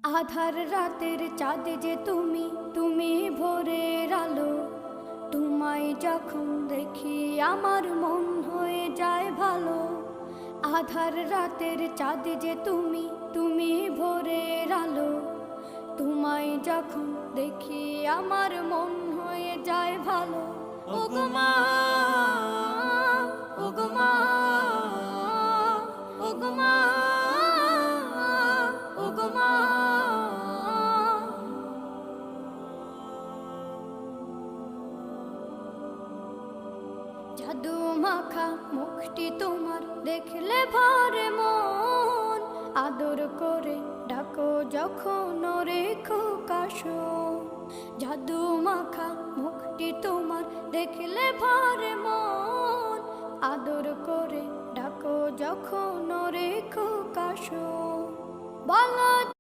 আধার রাতের চাঁদ যে তুমি, তুমি ভোরের আলো। তোমায় যখন দেখি আমার মন হয়ে যায় ভালো। আধার রাতের চাঁদ যে তুমি, তুমি ভোরের আলো। তোমায় যখন দেখি আমার মন হয়ে যায় ভালো। ওগো মা, ওগো মা, ওগো মা, ওগো মা। জাদু মাখা মুখটি তোমার দেখলে ভরে মন। আদর করে ডাকো যখন রেখো কাশো। জাদু মাখা মুখটি তোমার দেখলে ভরে মন। আদর করে ডাকো যখন রেখো কাশো। বলো